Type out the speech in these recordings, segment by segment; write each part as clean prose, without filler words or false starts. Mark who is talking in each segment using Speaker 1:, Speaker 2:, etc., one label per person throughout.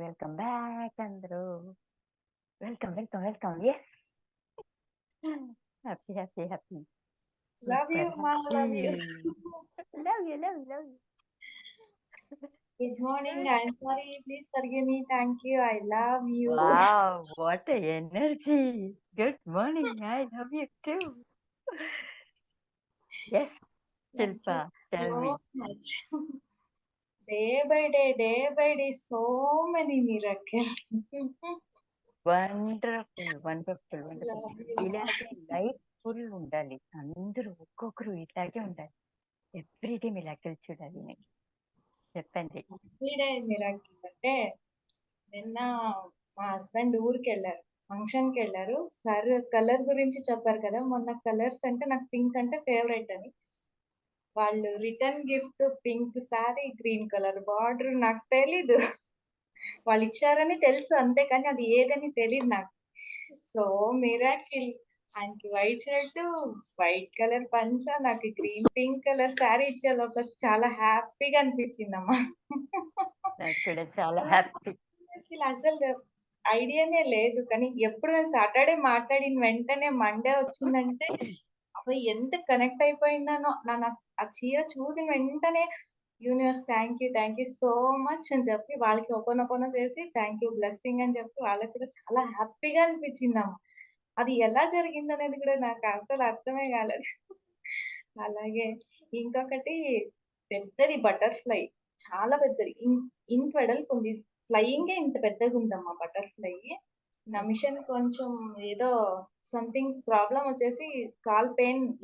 Speaker 1: Welcome back అందరూ. Welcome, welcome, welcome. Yes. Happy, happy, happy.
Speaker 2: Love you,
Speaker 1: super
Speaker 2: Ma. Love
Speaker 1: happy.
Speaker 2: you.
Speaker 1: Love you, love you, love you.
Speaker 2: Good morning. I'm sorry. Please forgive me. Thank you. I love you.
Speaker 1: Wow, what energy. Good morning, I love you too. Yes
Speaker 2: Thank
Speaker 1: Shilpa,
Speaker 2: you
Speaker 1: tell me.
Speaker 2: so much. Day by day, so many miracles.
Speaker 1: Wonderful, wonderful, wonderful.
Speaker 2: Love you, Ma.
Speaker 1: ఇలాగే life full ఉండాలి. అందరూ ఒక్కొక్కరు ఇలాగే ఉండాలి. Everyday miracle చూడాలి. నేను చెప్పండి.
Speaker 2: Everyday miracle అంటే నిన్న మా హస్బెండ్ ఊరికి వెళ్ళారు, ఫంక్షన్ కి వెళ్ళారు. సార్ కలర్ గురించి చెప్పారు కదా, మొన్న కలర్స్ అంటే నాకు పింక్ అంటే ఫేవరెట్ అని. వాళ్ళు return gift pink sorry, green colour border. నాకు తెలీదు, వాళ్ళు ఇచ్చారని తెలుసు అంతే, కానీ అది ఏదని తెలియదు నాకు. So miracle. ఆయనకి వైట్ షర్ట్, వైట్ కలర్ పంచ, నాకు గ్రీన్ పింక్ కలర్ శారీ ఇచ్చే లోపల చాలా హ్యాపీగా అనిపించిందమ్మా.
Speaker 1: నాకు కూడా చాలా హ్యాపీ.
Speaker 2: అసలు ఐడియానే లేదు, కానీ ఎప్పుడు నేను సాటర్డే మాట్లాడిన వెంటనే మండే వచ్చిందంటే అవి ఎంత కనెక్ట్ అయిపోయినానో. ఆ చీర చూసిన వెంటనే universe thank you so much అని చెప్పి వాళ్ళకి ఓపెన్ చేసి థ్యాంక్ యూ బ్లెస్సింగ్ అని చెప్పి వాళ్ళకి కూడా చాలా హ్యాపీగా అనిపించిందమ్మ. అది ఎలా జరిగిందనేది కూడా నాకు అసలు అర్థమే కాలేదు. అలాగే ఇంకొకటి పెద్దది బటర్‌ఫ్లై, చాలా పెద్దది. ఇంత వెడల్పు ఉంది. ఫ్లయింగే ఇంత పెద్దగా ఉందమ్మా బటర్‌ఫ్లై. నా మిషన్ కొంచెం ఏదో సంథింగ్ ప్రాబ్లమ్ వచ్చేసి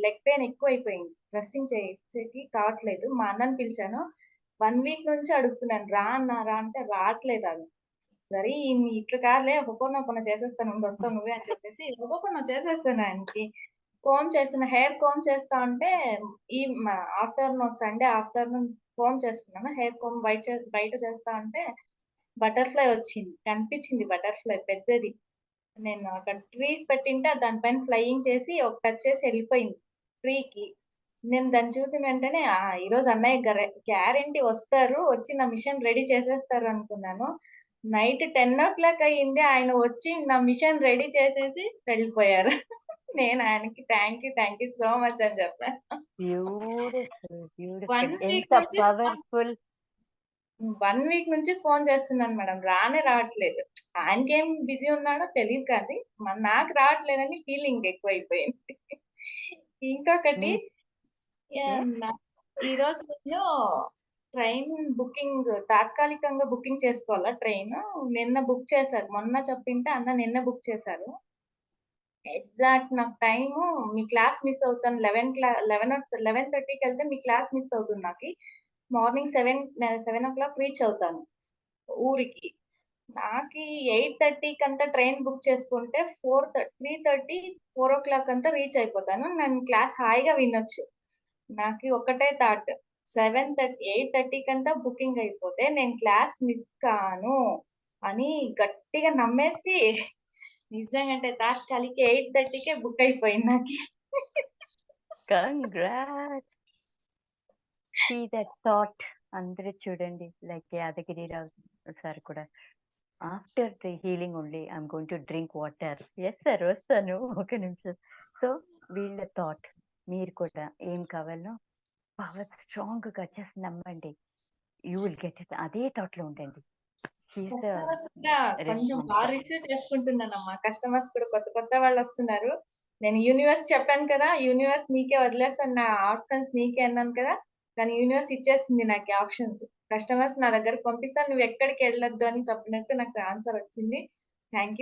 Speaker 2: లెగ్ పెయిన్ ఎక్కువైపోయింది. డ్రెస్సింగ్ చేసేకి కావట్లేదు. మా అన్నని పిలిచాను. 1 వీక్ నుంచి అడుగుతున్నాను. రా అన్నా రా అంటే రావట్లేదు అది. సరే ఇట్లా కాదులే ఒక్కొక్కన చేసేస్తాను, ఉండు వస్తావు నువ్వే అని చెప్పేసి ఒక్కొక్కన చేసేస్తాను ఆయనకి. హెయిర్ కోమ్ చేస్తా ఉంటే ఈ ఆఫ్టర్‌నూన్ సండే ఆఫ్టర్‌నూన్ కోమ్ చేస్తున్నాను. హెయిర్ కోమ్ బయట చేస్తా ఉంటే బటర్‌ఫ్లై వచ్చింది. కనిపించింది బటర్‌ఫ్లై పెద్దది. నేను అక్కడ ట్రీస్ పెట్టింటే దానిపైన ఫ్లయింగ్ చేసి ఒక టచ్ చేసి వెళ్ళిపోయింది ట్రీకి. నేను దాన్ని చూసిన వెంటనే ఈరోజు అన్నయ్య గ్యారంటీ వస్తారు, వచ్చి నా మిషన్ రెడీ చేసేస్తారు అనుకున్నాను. నైట్ 10:00 అయింది. ఆయన వచ్చి నా మిషన్ రెడీ చేసేసి వెళ్ళిపోయారు. నేను ఆయనకి థ్యాంక్ యూ సో మచ్ అని చెప్పాను.
Speaker 1: Beautiful,
Speaker 2: 1
Speaker 1: beautiful.
Speaker 2: వీక్
Speaker 1: ఎంత
Speaker 2: నుంచి
Speaker 1: పవర్ఫుల్.
Speaker 2: 1 వీక్ నుంచి ఫోన్ చేస్తున్నాను మేడం. రావట్లేదు. ఆయనకేం బిజీ ఉన్నాడో తెలీదు కానీ, నాకు రావట్లేదని ఫీలింగ్ ఎక్కువైపోయింది. ఇంకొకటి
Speaker 1: మీరు
Speaker 2: ఈరోజు నేను ట్రైన్ బుకింగ్ తాత్కాలికంగా బుకింగ్ చేసుకోవాలా ట్రైన్. నిన్న బుక్ చేశారు. మొన్న చెప్పింటే అన్న నిన్న బుక్ చేశారు. ఎగ్జాక్ట్ నాకు టైము మీ క్లాస్ మిస్ అవుతాను. 11:30కి వెళ్తే మీ క్లాస్ మిస్ అవుతుంది నాకి. మార్నింగ్ 7 రీచ్ అవుతాను ఊరికి. నాకి 8:30 అంతా ట్రైన్ బుక్ చేసుకుంటే 3:30, 4 అంతా రీచ్ అయిపోతాను. నేను క్లాస్ హాయిగా వినొచ్చు. నాకి ఒకటే థాట్, 8:30 అంతా బుకింగ్ అయిపోతే నేను క్లాస్ మిస్ కాను అని గట్టిగా నమ్మేసి నిజంగా అంటే తాత్కాలిక 8:30కే బుక్ అయిపోయింది నాకి.
Speaker 1: కంగ్రాట్స్. See that thought. అందరూ చూడండి, లైక్ యాదగిరిరావు సార్ కూడా after the healing only I'm going to drink water. Yes sir, వస్తాను ఒక నిమిషం. సో వీళ్ళ థాట్ మీరు కూడా ఏం కావాలో పవర్ స్ట్రాంగ్గా జస్ట్ నమ్మండి, యూ విల్ గెట్ ఇట్. అదే థాట్లో ఉండండి.
Speaker 2: కస్టమర్స్ కూడా కొంచెం బాగా రిసీవ్ చేసుకుంటున్నానమ్మా. కస్టమర్స్ కూడా కొత్త వాళ్ళు వస్తున్నారు. నేను యూనివర్స్ చెప్పాను కదా, యూనివర్స్ నీకే వదిలేసాను, నా ఆప్షన్స్ నీకే అన్నాను కదా, కానీ యూనివర్స్ ఇచ్చేసింది నాకు ఆప్షన్స్. కస్టమర్స్ నా దగ్గరకు పంపిస్తాను, నువ్వు ఎక్కడికి వెళ్ళొద్దు అని చెప్పినట్టు నాకు ఆన్సర్ వచ్చింది. Thank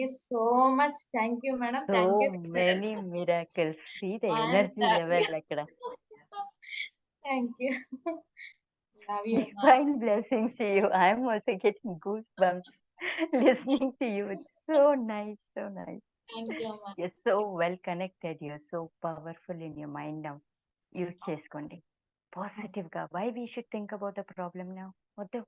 Speaker 2: you so much. Thank you madam. Thank you.
Speaker 1: Many miracles. See the energy level అక్కడ.
Speaker 2: Thank you. Love you.
Speaker 1: Divine blessings to you. I'm also getting goosebumps listening to you. It's so nice, so nice.
Speaker 2: Thank you అమ్మా.
Speaker 1: You're so well connected. You're so powerful in your mind now. Use చేసుకోండి పాజిటివ్గా. Why we should think about the problem now? వద్దు,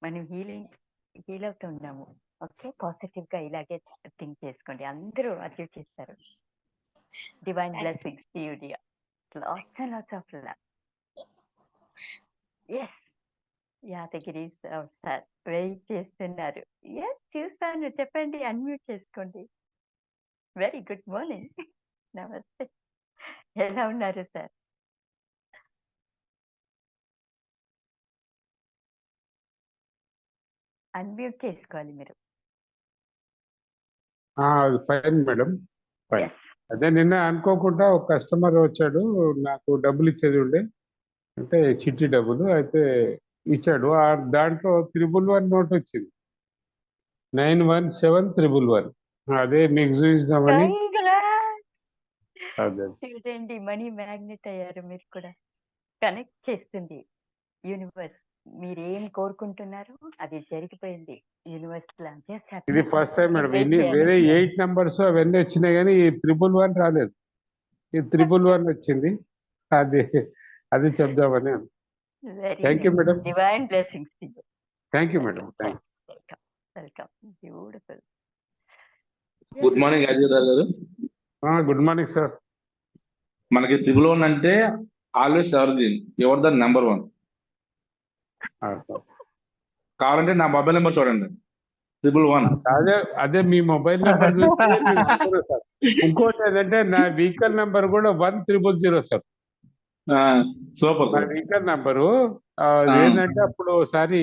Speaker 1: మనం heal అవుతున్నాము. Okay, పాజిటివ్గా ఇలాగే think చేసుకోండి. అందరూ అచీవ్ చేస్తారు. Divine blessings to you dear. Lots and lots of love. Yes. Yadagiri sir wait చేస్తున్నారు. యెస్ చూసాను. చెప్పండి. అన్‌మ్యూట్ చేసుకోండి. Very good morning. నమస్తే. ఎలా ఉన్నారు సార్? అన్‌మ్యూట్ చేసుకోవాలి మీరు.
Speaker 3: Fine madam, fine.
Speaker 1: యెస్.
Speaker 3: అదే నిన్న అనుకోకుండా ఒక కస్టమర్ వచ్చాడు, నాకు డబ్బులు ఇచ్చేది ఉండే, అంటే చిట్టి డబ్బులు అయితే ఇచ్చాడు. దాంట్లో 111 నోట్ వచ్చింది, 917111. అదే మీకు చూపిస్తామని.
Speaker 1: కంగ్రాట్స్.
Speaker 3: అదే
Speaker 1: చూడండి మనీ మ్యాగ్నెట్ అయ్యారు మీరు కూడా. కనెక్ట్ చేస్తుంది యూనివర్స్. మీరేం కోరుకుంటున్నారో అది జరిగిపోయింది. యూనివర్స్ ప్లాన్ జస్ట్
Speaker 3: ఇది ఫస్ట్ టైం మేడం. ఇన్ని వేరే 8 నంబర్స్ అవన్నీ వచ్చినాయి కానీ ఈ 111 రాలేదు. ఈ 111 వచ్చింది. అది అది చెప్దామని. Thank you madam.
Speaker 1: Divine blessings to you.
Speaker 3: Thank you madam. Thank
Speaker 1: welcome. Welcome. Beautiful.
Speaker 4: Good morning Yadagiri garu.
Speaker 3: Good morning sir.
Speaker 4: మనకి త్రిబుల్ వన్ అంటే always evergreen, ever the number 1. కావాలంటే నా మొబైల్ నెంబర్ చూడండి, 111.
Speaker 3: అదే అదే మీ మొబైల్ నెంబర్ చూస్తే మేము అనుకున్నాం సార్. ఇంకోటి ఏంటంటే నా వెహికల్ నెంబర్ కూడా 1000 సార్.
Speaker 4: సూపర్
Speaker 3: నా
Speaker 4: సార్.
Speaker 3: వెహికల్ నెంబరు ఏంటంటే అప్పుడు ఒకసారి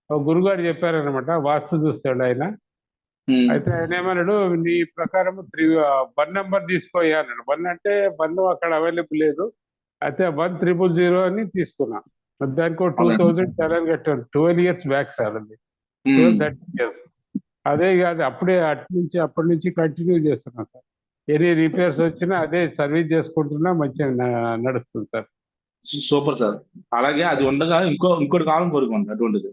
Speaker 3: ఒక గురుగారు చెప్పారనమాట, వాస్తు చూస్తాడు ఆయన. అయితే ఆయన ఏమన్నాడు, నీ ప్రకారం 1 నెంబర్ తీసుకోయా అన్నాడు. 1 అంటే 1 అక్కడ అవైలబుల్ లేదు, అయితే 1000 అని తీసుకున్నా. దానికి 2000 చలాన్ కట్టాను. 12 years బ్యాక్ సార్. అది 13 years. అదే కాదు, అప్పటి నుంచి కంటిన్యూ చేస్తున్నా సార్. ఎనీ రిపేర్స్ వచ్చినా అదే సర్వీస్ చేసుకుంటున్నా, మంచిగా నడుస్తుంది సార్.
Speaker 4: Super sir. అలాగే అది ఉండగా ఇంకోటి కావాలని కోరుకోండి అటువంటిది.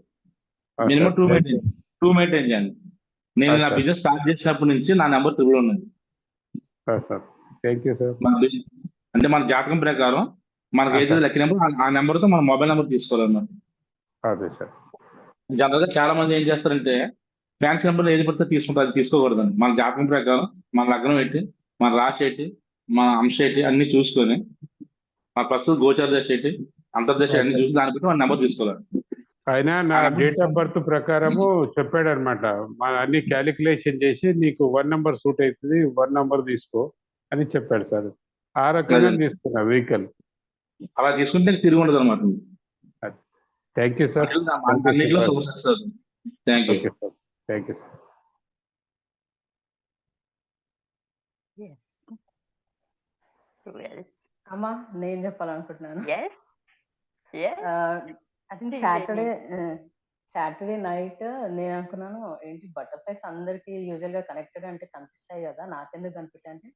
Speaker 4: మినిమం 2 మెయింటైన్ చేయండి. నేను నా బిజినెస్ స్టార్ట్ చేసినప్పటి నుంచి నా నెంబర్ 111 ఉన్నది
Speaker 3: సార్. Thank you sir.
Speaker 4: అంటే మన జాతకం ప్రకారం మనకి ఏదైతే లక్కీ నెంబర్ ఆ నెంబర్తో మన మొబైల్ నెంబర్ తీసుకోవాలన్నమాట.
Speaker 3: అదే సార్.
Speaker 4: జనరల్ గా చాలా మంది ఏం చేస్తారంటే ఫ్యాన్సీ నెంబర్ ఏది పడితే తీసుకుంటారు, అది తీసుకోకూడదండి. మన జాతకం ప్రకారం మన లగ్నం ఏంటి, మన రాశి ఏంటి, మన అంశ ఏంటి అన్ని చూసుకొని, మన ప్రస్తుత గోచార దశ ఏంటి, అంతర్దశ అన్ని చూసి దాన్ని బట్టి మన నెంబర్ తీసుకోవాలి.
Speaker 3: ఆయన నా డేట్ ఆఫ్ బర్త్ ప్రకారము చెప్పాడు అనమాట. అన్ని క్యాలిక్యులేషన్ చేసి నీకు 1 నెంబర్ సూట్ అవుతుంది, 1 నెంబర్ తీసుకో అని చెప్పాడు సార్. ఆ రకంగా తీసుకున్నా వెహికల్.
Speaker 4: అలా తీసుకుంటే తిరిగి ఉండదు అనమాట.
Speaker 3: Thank you sir.
Speaker 4: అన్నింటిలో super success. Thank you.
Speaker 3: Thank you sir.
Speaker 5: అమ్మా నేను చెప్పాలనుకుంటున్నాను.
Speaker 1: అది
Speaker 5: సాటర్డే నైట్ నేను అనుకున్నాను, ఏంటి బటర్ఫ్లైస్ అందరికి యూజువల్ గా కనెక్టెడ్ అంటే కనిపిస్తాయి కదా, నాకెందుకు కనిపిస్తాయి అంటే,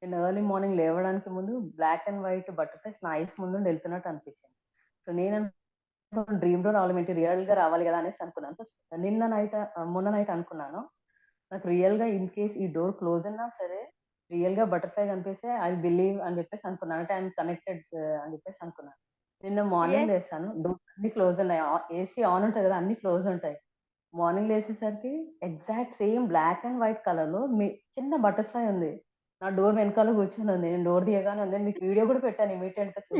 Speaker 5: నేను ఎర్లీ మార్నింగ్ లేవడానికి ముందు బ్లాక్ అండ్ వైట్ బటర్ఫ్లైస్ నా ఐస్ ముందు వెళ్తున్నట్టు అనిపించింది. సో నేను డ్రీమ్ లో రావాలి, ఏంటి రియల్ గా రావాలి కదా అనేసి అనుకున్నాను. సో మొన్న నైట్ అనుకున్నాను, నాకు రియల్ గా ఇన్ కేస్ ఈ డోర్ క్లోజ్ అయినా సరే రియల్ గా బటర్ఫ్లై కనిపిస్తే ఐ బిలీవ్ అని చెప్పేసి అనుకున్నాను. అంటే ఐఎమ్ కనెక్టెడ్ అని చెప్పేసి అనుకున్నాను. నిన్న మార్నింగ్ లేసాను, డోర్ అన్ని క్లోజ్ ఉన్నాయి, ఏసీ ఆన్ ఉంటుంది కదా, అన్ని క్లోజ్ ఉంటాయి. మార్నింగ్ లేసేసరికి exact same black and white colour లో చిన్న బటర్ఫ్లై ఉంది, నా డోర్ వెనకాల కూర్చొని ఉంది. నేను డోర్ తీయగానే ఉంది, మీకు వీడియో కూడా పెట్టాను ఇమీడియట్ గా
Speaker 1: చూసాను.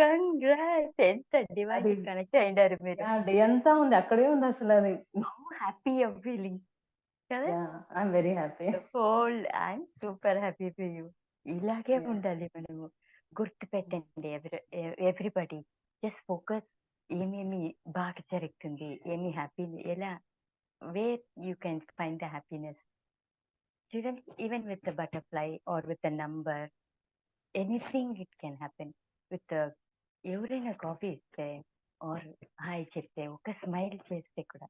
Speaker 1: కంగ్రాట్స్. ఎంత డివైన్ కనెక్ట్ అయ్యారు మీరు.
Speaker 5: డే అంతా ఉంది, అక్కడే ఉంది అసలు. అది
Speaker 1: హ్యాపీ ఫీలింగ్ కదా.
Speaker 5: I'm very happy.
Speaker 1: I'm super happy for you. ఇలాగే ఉండాలి మనము. గుర్తు పెట్టండి ఎవ్రీబడి, జస్ట్ ఫోకస్. ఏమేమి బాగా జరుగుతుంది, ఏమి హ్యాపీ, ఎలా where you can find the happiness. చూడండి, even with the butterfly or with the number, anything it can happen. With ఎవరైనా కాఫీ ఇస్తే ఆర్ హాయ్ చెప్తే, ఒక స్మైల్ చేస్తే కూడా,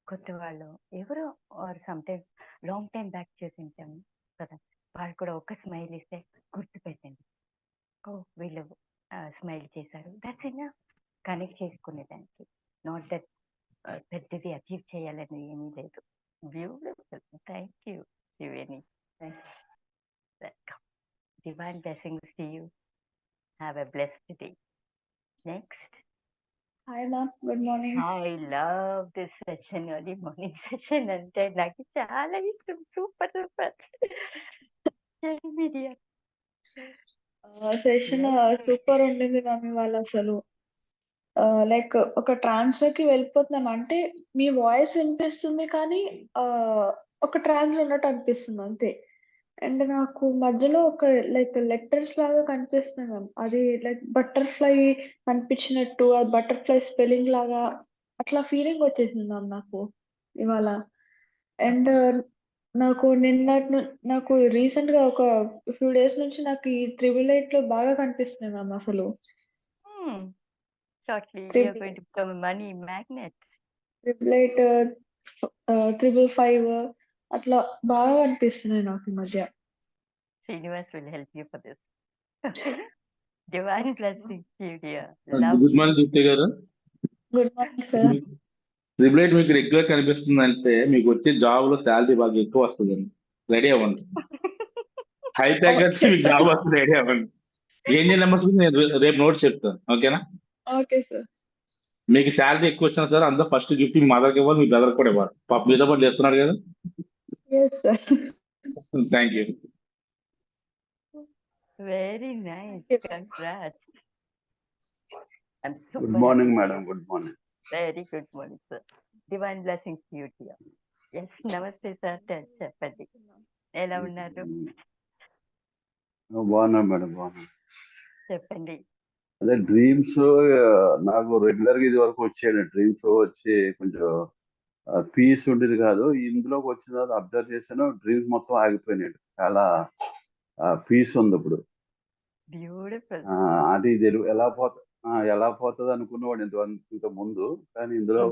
Speaker 1: కొత్త వాళ్ళు ఎవరో or sometimes long time back చేసి ఉంటాము కదా, వాళ్ళు కూడా ఒక స్మైల్ ఇస్తే గుర్తుపెట్టండి, ఓ వీళ్ళు స్మైల్ చేశారు, దట్స్ ఇన్ కనెక్ట్ చేసుకునేదానికి. నాట్ దట్ పెద్దది అచీవ్ చేయాలని ఏమీ లేదు. Beautiful. Thank you Shiveni. Welcome. Divine blessings to you. Have a blessed day. Next.
Speaker 6: Hi ma'am, good morning.
Speaker 1: I love this session, early morning session అంటే నాకు చాలా ఇష్టం. Super super. Media
Speaker 6: session super ఉండింది ma'am ఇవాళ అసలు. లైక్ ఒక ట్రాన్స్ లోకి వెళ్ళిపోతున్నాను. అంటే మీ వాయిస్ వినిపిస్తుంది కానీ ఒక ట్రాన్స్ లో ఉన్నట్టు అనిపిస్తుంది అంతే. అండ్ నాకు మధ్యలో ఒక లైక్ లెటర్స్ లాగా కనిపిస్తున్నాయి మ్యామ్. అది లైక్ బటర్‌ఫ్లై కనిపించినట్టు, అది బటర్‌ఫ్లై స్పెల్లింగ్ లాగా అట్లా ఫీలింగ్ వచ్చేసింది మ్యామ్ నాకు ఇవాళ. అండ్ నాకు రీసెంట్‌గా ఒక ఫ్యూ డేస్ నుంచి నాకు ఈ 888లో బాగా కనిపిస్తున్నాయి మ్యామ్ అసలు.
Speaker 1: Shortly, you are
Speaker 6: triple
Speaker 1: going to become a money magnet.
Speaker 6: 888 555 అట్లా బాగా కనిపిస్తున్నాయి నాకు ఈ మధ్య.
Speaker 1: Srinivas will help you for this. Divine blessings to you, dear.
Speaker 4: Good morning Deepti garu.
Speaker 6: Good morning sir.
Speaker 4: Triple eight మీకు రెగ్యులర్ కనిపిస్తుందంటే మీకు వచ్చే జాబ్ లో శాలరీ బాగా ఎక్కువ వస్తుందండి. రెడీ అవ్వండి. హై ప్యాకేజ్ మీకు జాబ్ వస్తుంది, రెడీ అవ్వండి. ఏంజల్ నెంబర్స్ నేను రేపు నోట్స్ చెప్తాను, ఓకేనా?
Speaker 6: Okay sir.
Speaker 4: మీకు శాలరీ ఎక్కువ వచ్చినా సార్ అందరూ ఫస్ట్ గిఫ్ట్ మీ మదర్కి ఇవ్వాలి, మీ బ్రదర్ కూడా ఇవ్వాలి. పాప మీతో పాటు చేస్తున్నారు కదా.
Speaker 6: Yes sir.
Speaker 4: Thank you.
Speaker 1: Very nice. Congrats. I'm super
Speaker 7: Good morning,
Speaker 1: happy.
Speaker 7: madam. Good morning.
Speaker 1: Very good morning, sir. Divine blessings to you, dear. Yes, namaste, sir. చెప్పండి, ఎలా ఉన్నారు?
Speaker 7: బాగున్నా మేడం, బాగున్నా.
Speaker 1: చెప్పండి.
Speaker 7: అదే డ్రీమ్స్ నాకు రెగ్యులర్ గా ఇది వరకు వచ్చేయండి. డ్రీమ్స్ వచ్చి కొంచెం పీస్ ఉండేది కాదు. ఇందులోకి వచ్చిన తర్వాత అబ్జర్వ్ చేశాను, డ్రీమ్స్ మొత్తం ఆగిపోయినాయి. చాలా పీస్ ఉంది ఇప్పుడు.
Speaker 1: బ్యూటిఫుల్.
Speaker 7: అది ఎలా పోతుంది అనుకున్నవాడు ఇంత ముందు, కానీ ఇందులో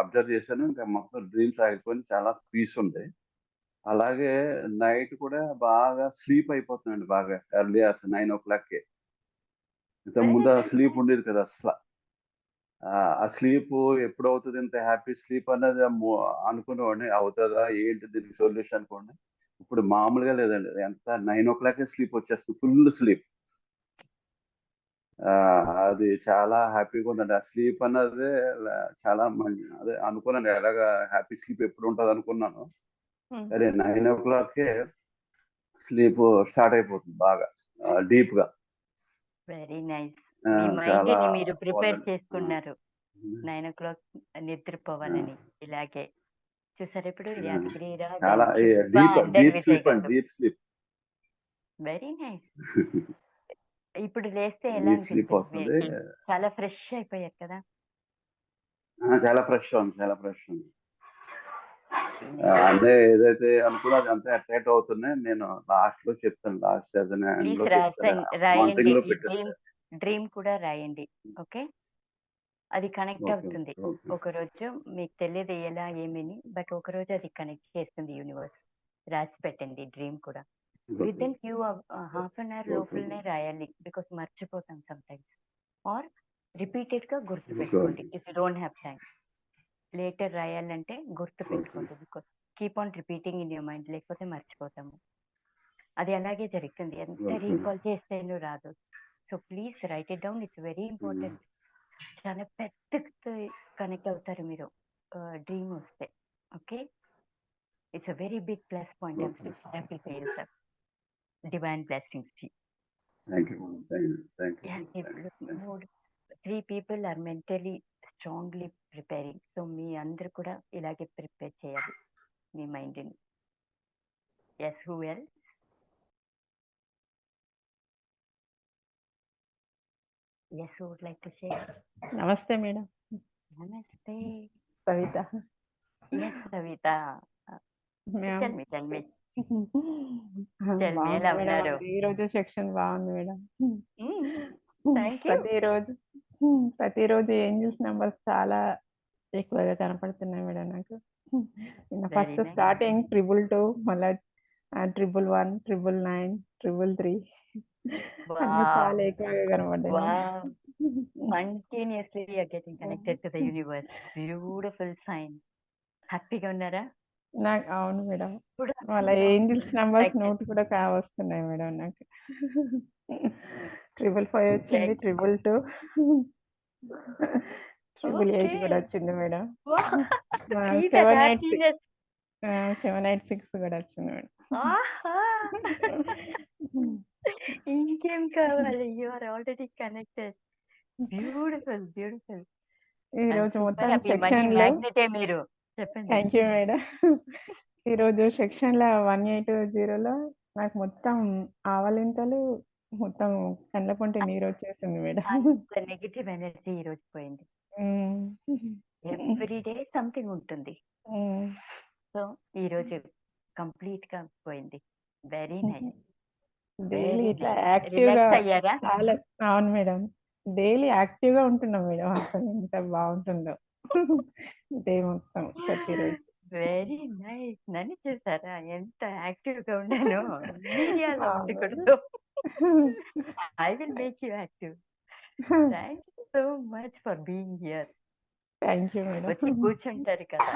Speaker 7: అబ్జర్వ్ చేశాను, ఇంకా మొత్తం డ్రీమ్స్ ఆగిపోయి చాలా పీస్ ఉంది. అలాగే నైట్ కూడా బాగా స్లీప్ అయిపోతుందండి, బాగా ఎర్లీ 9 o'clock. ఇంత ముందు స్లీప్ ఉండేది కదా అసలు. ఆ స్లీప్ ఎప్పుడు అవుతుంది, ఇంత హ్యాపీ స్లీప్ అన్నది అనుకునేవాడిని. అవుతుందా ఏంటి దీనికి సొల్యూషన్ అనుకోండి. ఇప్పుడు మామూలుగా లేదండి, ఎంత 9 o'clock స్లీప్ వచ్చేస్తుంది, ఫుల్ స్లీప్. అది చాలా హ్యాపీగా ఉందండి. ఆ స్లీప్ అన్నది చాలా అదే అనుకున్నాను, ఎలాగా హ్యాపీ స్లీప్ ఎప్పుడు ఉంటుంది అనుకున్నాను. సరే 9 o'clock స్లీప్ స్టార్ట్ అయిపోతుంది బాగా డీప్ గా.
Speaker 1: Very nice. మీ మైండ్ ని మీరు ప్రిపేర్ చేసుకున్నారు 9 o'clock నిద్రపోవాలని. ఇలాగే చూసారు ఇప్పుడు
Speaker 7: చాలా డీప్ స్లీప్.
Speaker 1: Very nice. ఇప్పుడు లేస్తే ఎలా అనిపిస్తుంది? చాలా ఫ్రెష్ అయిపోయారు కదా?
Speaker 7: చాలా ఫ్రెష్ ఉంది, చాలా ఫ్రెష్ ఉంది. అంటే ఏదైతే అనుకున్నది అంతా అట్రాక్ట్ అవుతున్నాయి. నేను లాస్ట్ లో చెప్తాను, లాస్ట్
Speaker 1: రాయండి. డ్రీమ్ కూడా రాయండి, ఓకే? అది కనెక్ట్ అవుతుంది. ఒకరోజు మీకు తెలియదు ఎలా ఏమని, బట్ ఒకరోజు అది కనెక్ట్ చేస్తుంది యూనివర్స్. రాసి పెట్టండి డ్రీమ్ కూడా. With in half an hour లోపలనే రాయాలి, బికాస్ మర్చిపోతాం సమ్ టైమ్స్. ఆర్ రిపీటెడ్ గా గుర్తు పెట్టుకోండి if you don't have time. Later రాయాలంటే గుర్తు పెట్టుకోండి, because keep on repeating in your mind, లేకపోతే మర్చిపోతాము. అది అలాగే జరుగుతుంది, ఎంత రీకాల్ చేస్తేనూ రాదు. So please write it down, it's very important. చాలా పెద్ద కనెక్ట్ అవుతారు మీరు డ్రీమ్ వస్తే, okay? It's a very big plus point. I'm so happy for you, sir. Divine blessings to you.
Speaker 7: Thank you.
Speaker 1: Yes, 3 people are mentally strongly preparing. So మీ అందరు కూడా ఇలాగే prepare చేయాలి మీ మైండ్ని. Yes, who else? Yes, who would like to share?
Speaker 8: నమస్తే madam.
Speaker 1: నమస్తే.
Speaker 8: Savita.
Speaker 1: Yes, Savita. Tell me.
Speaker 8: ఈరోజు section బాగుంది madam. ప్రతిరోజు ఏంజల్స్ నెంబర్స్ చాలా ఎక్కువగా కనపడుతున్నాయి మేడం నాకు. ఫస్ట్ స్టార్టింగ్ 222, మళ్ళీ 111, 999, 333 చాలా ఎక్కువగా కనపడ్డాయి.
Speaker 1: Continuously you are getting connected to the universe. Beautiful sign. హ్యాపీగా ఉన్నారా?
Speaker 8: నాకు అవును మేడం. వాళ్ళ ఏంజల్స్ నెంబర్స్ నోట్ కూడా వస్తున్నాయి మేడం నాకు. 555 వచ్చింది, 222, 888 కూడా వచ్చింది మేడం. 786 కూడా వచ్చింది మేడం.
Speaker 1: ఇంకేం కావాలి? You are already connected. Beautiful, beautiful.
Speaker 8: ఈ
Speaker 1: ఐఎమ్
Speaker 8: రోజు
Speaker 1: సూపర్
Speaker 8: మొత్తం
Speaker 1: హ్యాపీ. మంచి
Speaker 8: సెక్షన్‌లో
Speaker 1: మ్యాగ్నెటే మీరు. చెప్పండి.
Speaker 8: Thank you madam. ఈరోజు సెక్షన్‌లో 1820లో నాకు మొత్తం ఆవలింతలు, మొత్తం కళ్ళ పొంటి నీరొచ్చేసింది మేడం.
Speaker 1: అంత నెగెటివ్ ఎనర్జీ ఈరోజు పోయింది.
Speaker 8: హ్మ్.
Speaker 1: ఎవ్రీ డే సంథింగ్ ఉంటుంది.
Speaker 8: హ్మ్.
Speaker 1: సో ఈరోజు కంప్లీట్‌గా పోయింది. Very nice.
Speaker 8: డైలీ
Speaker 1: వెరీ
Speaker 8: ఇట్లా
Speaker 1: నైస్.
Speaker 8: యాక్టివ్‌గా
Speaker 1: రిలాక్స్ అయ్యారా?
Speaker 8: చాలా అవును మేడం. డైలీ యాక్టివ్‌గా ఉంటున్నాం మేడం. అసలు ఎంత బావుంటుందో. డే మొత్తం ప్రతిరోజు.
Speaker 1: Very nice. నన్ను చూసారా ఎంత యాక్టివ్‌గా ఉన్నానో? మీడియాలో
Speaker 8: అవును.
Speaker 1: ఉండకూడదు. I will make you active. Thank you so much for being here.
Speaker 8: Thank you madam.
Speaker 1: వచ్చి కూర్చుంటారు కదా!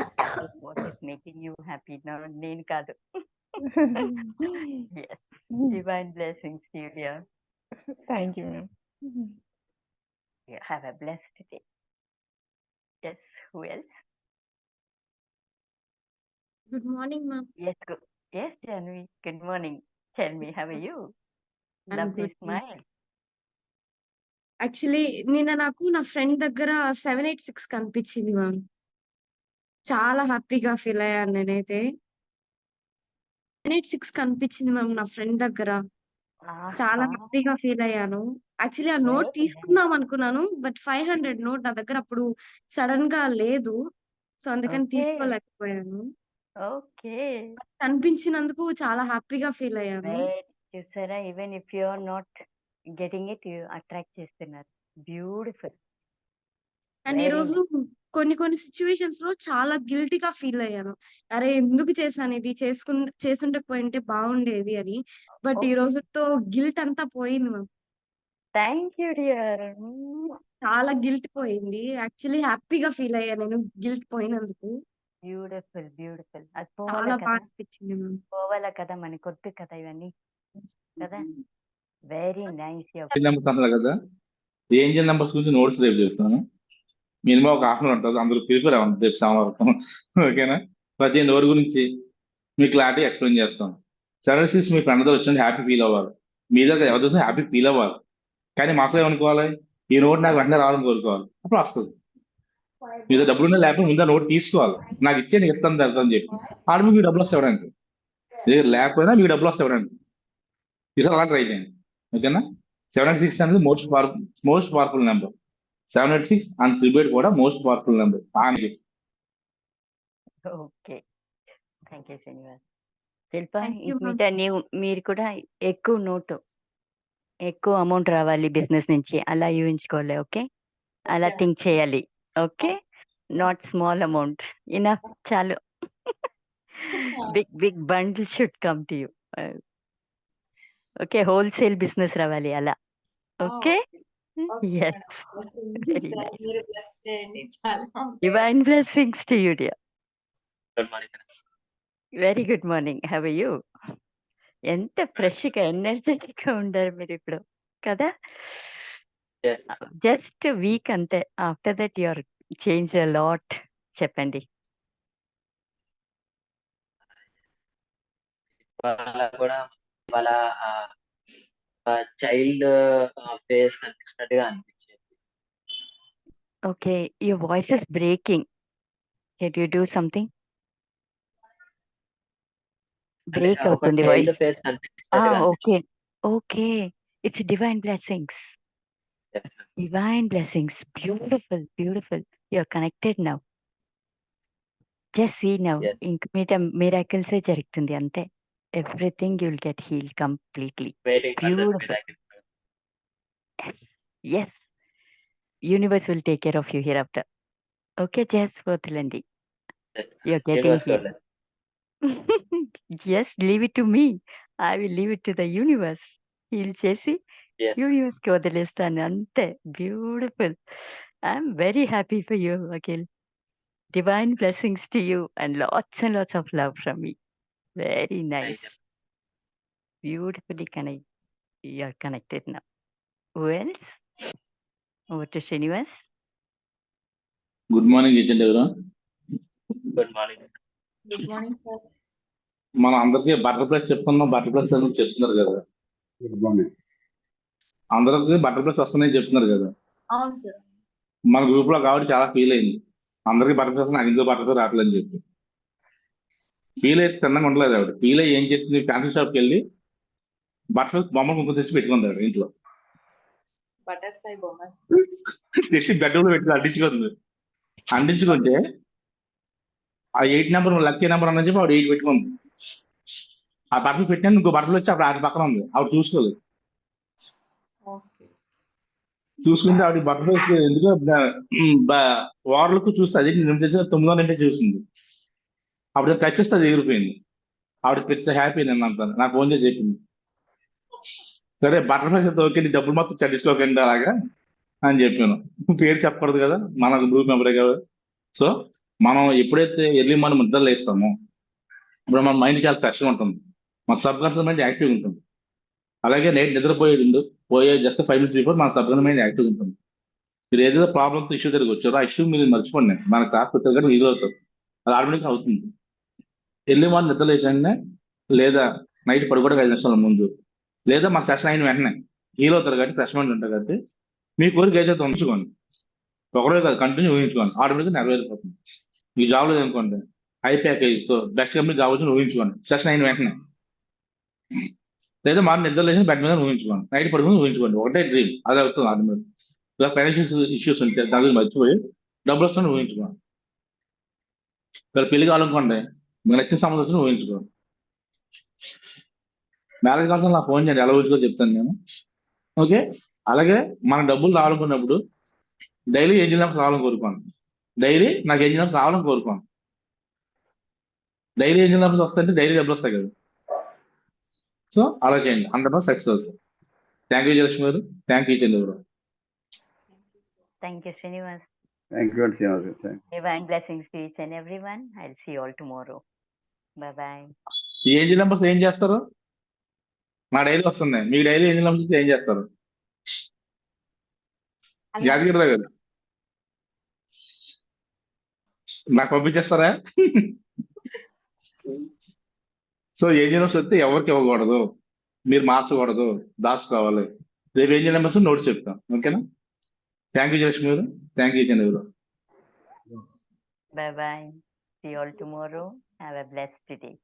Speaker 1: What is making you happy? నేను కాదు. Yes. Divine blessings to you, dear.
Speaker 8: Thank you madam.
Speaker 1: You have a blessed day. Yes. Who else?
Speaker 9: Good morning ma'am.
Speaker 1: Yes, Janvi. Good morning. Tell me, how are you?
Speaker 9: I'm
Speaker 1: Lovely
Speaker 9: good.
Speaker 1: smile.
Speaker 9: Actually నిన్న నాకు నా friend దగ్గర 786 కనిపించింది ma'am. చాలా హ్యాపీగా feel అయ్యాను నేనైతే. 786 కనిపించింది మ్యామ్ నా ఫ్రెండ్ దగ్గర. చాలా
Speaker 1: Aha.
Speaker 9: హ్యాపీగా ఫీల్ అయ్యాను. యాక్చువల్లీ ఆ నోట్
Speaker 1: Very nice.
Speaker 9: తీసుకుందాం అనుకున్నాను. బట్ 500 నోట్ నా దగ్గర అప్పుడు సడన్ గా లేదు. సో అందుకని
Speaker 1: Okay.
Speaker 9: తీసుకోలేకపోయాను.
Speaker 1: Okay.
Speaker 9: కనిపించినందుకు చాలా హ్యాపీగా ఫీల్ అయ్యాను.
Speaker 1: Very. చూసారా, even if you are not getting it, you attract చేస్తున్నారు. బ్యూటిఫుల్.
Speaker 9: అండ్ ఈ
Speaker 1: వెరీ
Speaker 9: రోజు కొన్ని కొన్ని సిచ్యువేషన్స్ లో చాలా గిల్టీగా ఫీల్ అయ్యాను. అరే ఎందుకు చేశాను ఇది, చేసుండకపోయింటే బాగుండేది అని. బట్ ఈ
Speaker 1: ఓకే.
Speaker 9: రోజుతో గిల్ట్ అంతా పోయింది మ్యామ్.
Speaker 1: Thank you dear.
Speaker 9: చాలా గిల్ట్ పోయింది. యాక్చువల్లీ హ్యాపీగా ఫీల్ అయ్యాను నేను గిల్ట్ పోయినందుకు.
Speaker 1: Beautiful, beautiful. అది పోవాలా
Speaker 9: చాలా బాగా
Speaker 1: కదా?
Speaker 9: అనిపించింది మ్యామ్.
Speaker 1: పోవాలా కదా? మనకొద్దు కదా ఇవన్నీ కదా? Very nice.
Speaker 4: ఏంజల్ నెంబర్స్ అంటారు కదా, ఈ ఏంజల్ నెంబర్స్ గురించి నోట్స్ రేపు చెప్తాను. మినిమం ఒక హాఫ్ అన్ అవర్ ఉంటుంది, అందరూ ప్రిపేర్ అవ్వండి రేపు సోమవారం. ఓకేనా? ప్రతి నోరు గురించి మీ క్లారిటీ ఎక్స్ప్లెయిన్ చేస్తాం. 76 మీ ఫ్రెండ్ దగ్గర వచ్చింది, హ్యాపీ ఫీల్ అవ్వాలి. మీ దగ్గర ఎవరు చూసినా హ్యాపీ ఫీల్ అవ్వాలి. కానీ మాకు ఏమనుకోవాలి, ఈ నోట్ నాకు వెంటనే రావాలని కోరుకోవాలి. అప్పుడు వస్తుంది. మీద డబ్బులు ఉన్నా లేకపోతే ముందు నోట్ తీసుకోవాలి. నాకు ఇచ్చే నీకు ఇస్తాను తెలుసు అని చెప్పి ఆడు మీకు డబ్బులు వస్తే ఇవ్వడానికి, లేకపోయినా మీకు డబ్బులు వస్తే ఇవ్వడానికి. ఇది అలా ట్రై చేయండి. ఓకేనా? 786 అనేది మోస్ట్ పవర్ఫుల్ నెంబర్. 786 అండ్ 3 కూడా most powerful number.
Speaker 1: Okay. Thank you Srinivas. Shilpa,
Speaker 9: Thank you,
Speaker 1: ఇంక మీట మీరు కూడా ఎక్కువ అమౌంట్ రావాలి బిజినెస్ నుంచి, అలా ఊహించుకోవాలి. ఓకే, అలా
Speaker 2: Yeah.
Speaker 1: థింక్ చేయాలి. Okay, not small amount. Enough, చాలు. Big bundle should come to you. Okay, wholesale business రావాలి అలా. Okay.
Speaker 2: Okay
Speaker 1: Yes.
Speaker 2: Madam.
Speaker 1: Very nice.
Speaker 2: మీరు బ్లెస్ చేయండి. చాలా
Speaker 1: Divine blessings to you, dear.
Speaker 10: Good morning.
Speaker 1: Very good morning. How are you? ఎంత ఫ్రెష్గా ఎనర్జెటిక్గా ఉండరు మీరు ఇప్పుడు కదా?
Speaker 10: Yes.
Speaker 1: జస్ట్ వీక్ అంతే. After that your change a lot. చెప్పండి.
Speaker 10: వాళ్ళ కూడా వాళ్ళ చైల్డ్ ఫేస్ కనిపించినట్టుగా అనిపించేది.
Speaker 1: Okay, your voice is breaking. Can you do something? Break
Speaker 10: ఒక
Speaker 1: అవుతుంది
Speaker 10: చైల్డ్
Speaker 1: వాయిస్.
Speaker 10: ఫేస్ కనిపించినట్టుగా
Speaker 1: okay okay, it's divine blessings. Divine blessings. Beautiful, beautiful. You're connected now. Just see now.
Speaker 10: Yes.
Speaker 1: ఇంక మీట miracles ఏ జరుగుతుంది అంతే. Everything you'll get healed completely.
Speaker 10: Waiting for this
Speaker 1: Beautiful.
Speaker 10: Miracle.
Speaker 1: Yes. Yes. Universe will take care of you hereafter. Okay, just వదిలండి. You're getting healed. Yes, leave it to me. I will leave it to the universe. He'll చేసి
Speaker 10: Yes.
Speaker 1: యూనివర్స్కి వదిలేస్తాను అంతే. Beautiful. I'm very happy for you, Akhil. Divine blessings to you and lots of love from me. Very nice. Beautifully connected. You're connected now. Who else? Over to Srinivas.
Speaker 4: Good morning ఇచ్చండి ఎవరు.
Speaker 10: Good morning.
Speaker 2: Good morning sir.
Speaker 4: మనం అందరికీ butterflies చెప్పుకున్నాం, butterflies అని చెప్తున్నారు కదా.
Speaker 7: Good morning.
Speaker 4: అందరికి butterflies వస్తున్నాయని చెప్తున్నారు కదా.
Speaker 2: అవును సార్.
Speaker 4: మన గ్రూప్ లో కాబట్టి చాలా ఫీల్ అయింది. అందరికి బటర్ఫ్లైస్, నాకు ఇంకో బటర్ఫ్లై రావట్లేదని చెప్పి ఫీల్ అయితే తిన్నగా ఉండలేదు. ఆవిడ ఫీల్ అయ్యి ఏం చేసింది, ఫ్యాన్సీ షాప్కి వెళ్ళి బటర్ఫ్లై బొమ్మలు కుంకుమ తెచ్చి పెట్టుకుంది ఆవిడ ఇంట్లో.
Speaker 2: బటర్ఫ్లై బొమ్మ
Speaker 4: తెచ్చి బెడ్రూమ్ లో పెట్టి అంటించుకుంటే ఆ 8 నెంబర్ లక్కీ నెంబర్ అని చెప్పి ఆవిడ 8 పెట్టుకుంది. ఆ బట్టలు పెట్టాను, ఇంకో బట్టలు వచ్చి అప్పుడు 6 పక్కన ఉంది. ఆవిడ చూసుకోలేదు.
Speaker 2: ఓకే.
Speaker 4: చూసుకుంటే ఆవిడ బట్టలు ఎందుకు వార్లకు చూస్తే అది నేను తెచ్చిన 9 నింటే చూసింది. ఆవిడ టచ్ చేస్తే అది ఎగిరిపోయింది. ఆవిడ పెద్ద హ్యాపీ నేను అంతా నాకు ఫోన్ చేసి చెప్పింది, సరే బటర్ఫ్లైస్ అయితే ఓకే, నీ డబ్బులు మొత్తం చట్టించుకోకండి అలాగా అని చెప్పాను. పేరు చెప్పకూడదు కదా, మన గ్రూప్ మెంబరే కదా. సో మనం ఎప్పుడైతే ఎర్లీ మార్నింగ్ నిద్రలు వేస్తామో ఇప్పుడు మన మైండ్ చాలా ఫ్రెష్గా ఉంటుంది, మన సబ్ కాన్షియస్ మైండ్ యాక్టివ్గా ఉంటుంది. అలాగే నైట్ పోయే జస్ట్ 5 minutes బిఫోర్ మన సబ్ కాన్షియస్ మైండ్ యాక్టివ్గా ఉంటుంది. మీరు ఏదైతే ప్రాబ్లమ్స్ ఇష్యూ దగ్గరికి వచ్చారో ఆ ఇష్యూ మీరు మర్చిపోండి, మన క్లాస్ వచ్చారు కానీ ఈజీ అవుతుంది, అది ఆటోమేటిక్గా అవుతుంది. ఎర్లీ మార్నింగ్ నిద్ర లేచండి, లేదా నైట్ పడుకోవడం 5 నిమిషాల ముందు, లేదా మా సెషన్ అయిన వెంటనే హీల్ అవుతారు కాబట్టి ఫ్రెష్ మైండ్ ఉంటుంది కాబట్టి మీ కోరిక ఏదైతే ఉంచుకోండి, ఒకరోజు కాదు కంటిన్యూ ఊహించుకోండి, ఆటోమేటిక్గా నెరవేరిపోతుంది. మీ జాబ్ లేదు అనుకోండి, హై ప్యాకేజ్తో బెస్ట్ కంపెనీ జాబ్ వచ్చి ఊహించుకోండి సెషన్ అయిన వెంటనే, లేదా మార్నింగ్ నిద్ర లేచిన బెడ్ మీద ఊహించుకోండి, నైట్ పడుకుని ఊహించుకోండి, ఒకటే డ్రీమ్ అది అవుతుంది ఆటోమేటిక్. ఇలా ఫైనాన్షియల్ ఇష్యూస్ ఉంటే దాని గురించి మర్చిపోయి డబ్బులు వస్తాను ఊహించుకోండి. ఇలా పెళ్లి కావాలనుకోండి, మీకు నచ్చిన సంబంధం వచ్చి ఊహించుకోండి. మ్యారేజ్ కావాల్సిన నాకు ఫోన్ చేయండి, ఎలా ఊహించుకో చెప్తాను నేను. ఓకే. అలాగే మన డబ్బులు రావాలనుకున్నప్పుడు డైలీ ఏంజిల్ నెంబర్స్ రావాలని కోరుకోండి. డైలీ నాకు ఏంజిల్ నెంబర్స్ రావాలని కోరుకోండి. డైలీ ఏంజిల్ నెంబర్స్ వస్తాయంటే డైలీ డబ్బులు వస్తాయి కదా. సో అలా చేయండి, 100% సక్సెస్ అవుతుంది. థ్యాంక్ యూ జయలక్ష్మి గారు, thank you Chandra.
Speaker 1: Thank you, Srinivas.
Speaker 7: Thank you అండి Srinivas.
Speaker 1: Divine blessings to each and everyone. I'll see you all tomorrow. Bye bye.
Speaker 4: ఈ ఏంజిల్ నెంబర్స్ ఏం చేస్తారు? నా డైలీ వస్తున్నాయి, మీకు డైలీ ఏంజిల్ నెంబర్స్ ఏం చేస్తారు? యాదగిరిరావు గారు నాకు పంపించేస్తారా? సో ఏంజిల్ నెంబర్స్ వస్తే ఎవరికి ఇవ్వకూడదు, మీరు మార్చకూడదు, దాచుకోవాలి. రేపు ఏంజిల్ నెంబర్స్ నోట్స్ చెప్తాం. ఓకేనా? థ్యాంక్ యూ జయలక్ష్మి గారు, థ్యాంక్ యూ చంద్ర గారు.
Speaker 1: Bye bye. See you all tomorrow. Have a blessed day.